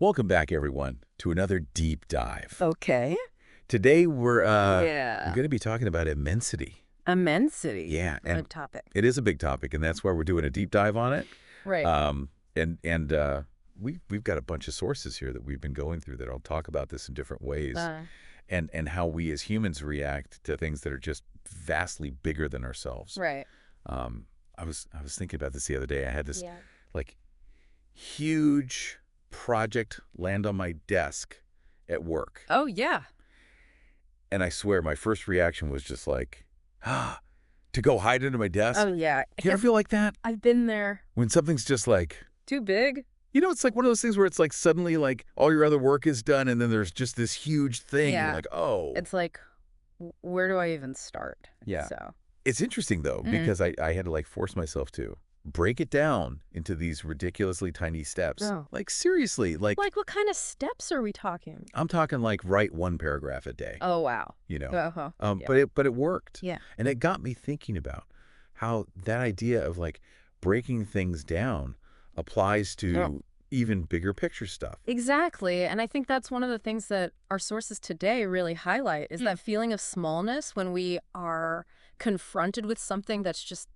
Welcome back, everyone, to another deep dive. Okay. Today, we're Yeah. going to be talking about immensity. Immensity. Yeah, and Good topic. it is a big topic, and that's why we're doing a deep dive on it. Right. And we've got a bunch of sources here that we've been going through that I'll talk about this in different ways, and how we as humans react to things that are just vastly bigger than ourselves. Right. I was thinking about this the other day. I had this Yeah. like huge project land on my desk at work. Oh, yeah. And I swear my first reaction was just like, to go hide under my desk. Oh, yeah. You ever feel like that? I've been there. When something's just like, Too big? it's like one of those things where it's like suddenly like all your other work is done and then there's just this huge thing. Yeah. You're like, oh. It's like, where do I even start? Yeah. So. It's interesting though, because I had to like force myself to break it down into these ridiculously tiny steps. Oh. Like seriously, like Like, what kind of steps are we talking? I'm talking like write one paragraph a day. Oh, wow. Yeah. Yeah. But it worked. Yeah. And it got me thinking about how that idea of like breaking things down applies to even bigger picture stuff. Exactly. And I think that's one of the things that our sources today really highlight is that feeling of smallness when we are confronted with something that's just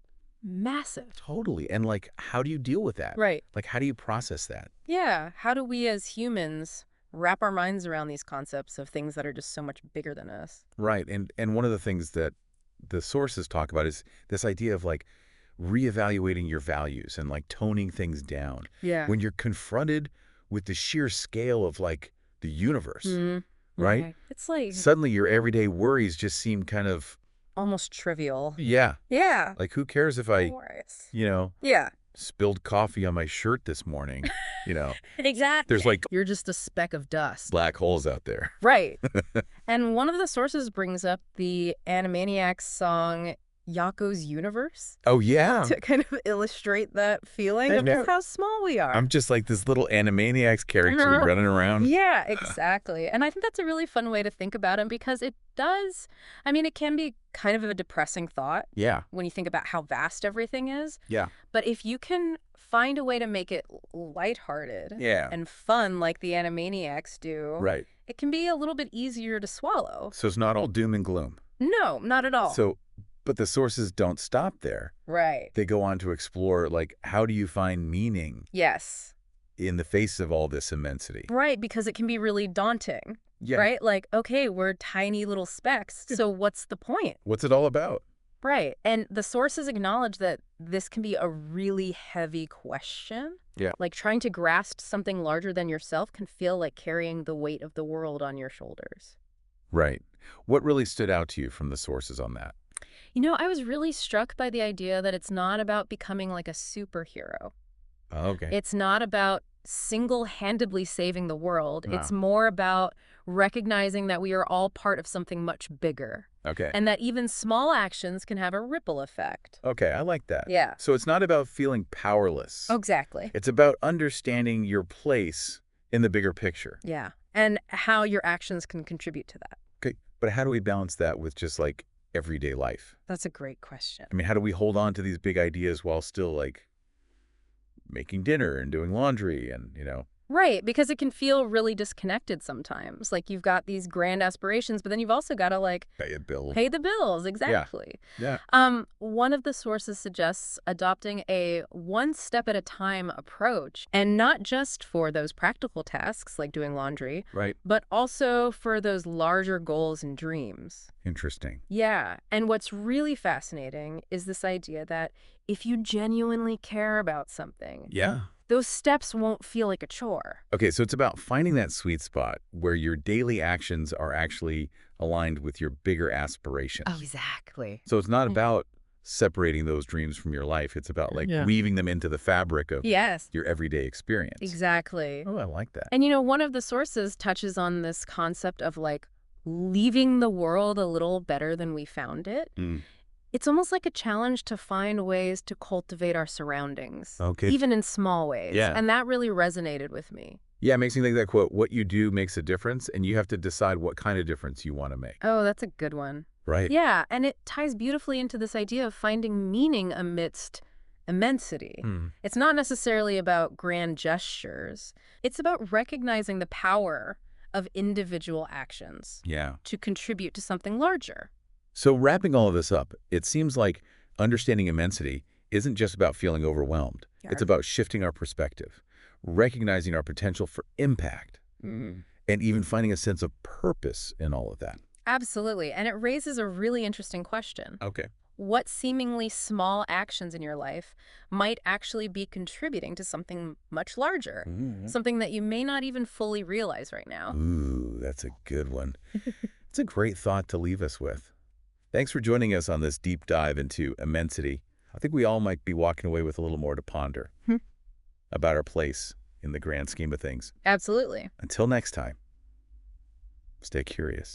massive. Totally. And like, how do you deal with that? Right. Like, how do you process that? Yeah. How do we as humans wrap our minds around these concepts of things that are just so much bigger than us? Right. And one of the things that the sources talk about is this idea of like reevaluating your values and like toning things down. Yeah. When you're confronted with the sheer scale of like the universe, right? Okay. It's like Suddenly your everyday worries just seem kind of, almost trivial. yeah. Yeah. Like, who cares if I, Worries. yeah, spilled coffee on my shirt this morning? Exactly. There's like You're just a speck of dust. black holes out there. Right. And one of the sources brings up the Animaniacs song Yakko's Universe Oh, yeah. to kind of illustrate that feeling I of know. just how small we are. I'm just like this little Animaniacs character running around. Yeah, exactly. And I think that's a really fun way to think about him because it does, it can be kind of a depressing thought Yeah. when you think about how vast everything is. Yeah. But if you can find a way to make it lighthearted Yeah. and fun like the Animaniacs do, Right. it can be a little bit easier to swallow. So it's not all doom and gloom. No, not at all. But the sources don't stop there. Right. They go on to explore, like, how do you find meaning Yes. in the face of all this immensity? Right, because it can be really daunting. Yeah. Right? Like, okay, we're tiny little specks, so what's the point? What's it all about? Right. And the sources acknowledge that this can be a really heavy question. Yeah. Like trying to grasp something larger than yourself can feel like carrying the weight of the world on your shoulders. Right. What really stood out to you from the sources on that? I was really struck by the idea that it's not about becoming like a superhero. Okay. It's not about single-handedly saving the world. No. It's more about recognizing that we are all part of something much bigger. Okay. And that even small actions can have a ripple effect. Okay, I like that. Yeah. So it's not about feeling powerless. Exactly. It's about understanding your place in the bigger picture. Yeah. And how your actions can contribute to that. Okay. But how do we balance that with just like everyday life? That's a great question. I mean, how do we hold on to these big ideas while still like making dinner and doing laundry and, Right, because it can feel really disconnected sometimes. Like you've got these grand aspirations, but then you've also got to like pay a bill? pay the bills. Exactly. Yeah. One of the sources suggests adopting a one step at a time approach, and not just for those practical tasks like doing laundry, Right. but also for those larger goals and dreams. Interesting. Yeah, and what's really fascinating is this idea that if you genuinely care about something, Yeah. those steps won't feel like a chore. Okay, so it's about finding that sweet spot where your daily actions are actually aligned with your bigger aspirations. Oh, exactly. So it's not about separating those dreams from your life. It's about like weaving them into the fabric of Yes, your everyday experience. exactly. Oh, I like that. And one of the sources touches on this concept of like leaving the world a little better than we found it. It's almost like a challenge to find ways to cultivate our surroundings. Okay. Even in small ways. Yeah. And that really resonated with me. Yeah, it makes me think that quote, what you do makes a difference, and you have to decide what kind of difference you want to make. Oh, that's a good one. Right. Yeah, and it ties beautifully into this idea of finding meaning amidst immensity. It's not necessarily about grand gestures. It's about recognizing the power of individual actions to contribute to something larger. So wrapping all of this up, it seems like understanding immensity isn't just about feeling overwhelmed. It's about shifting our perspective, recognizing our potential for impact, and even finding a sense of purpose in all of that. Absolutely. And it raises a really interesting question. Okay. What seemingly small actions in your life might actually be contributing to something much larger, something that you may not even fully realize right now? Ooh, that's a good one. It's a great thought to leave us with. Thanks for joining us on this deep dive into immensity. I think we all might be walking away with a little more to ponder about our place in the grand scheme of things. Absolutely. Until next time, stay curious.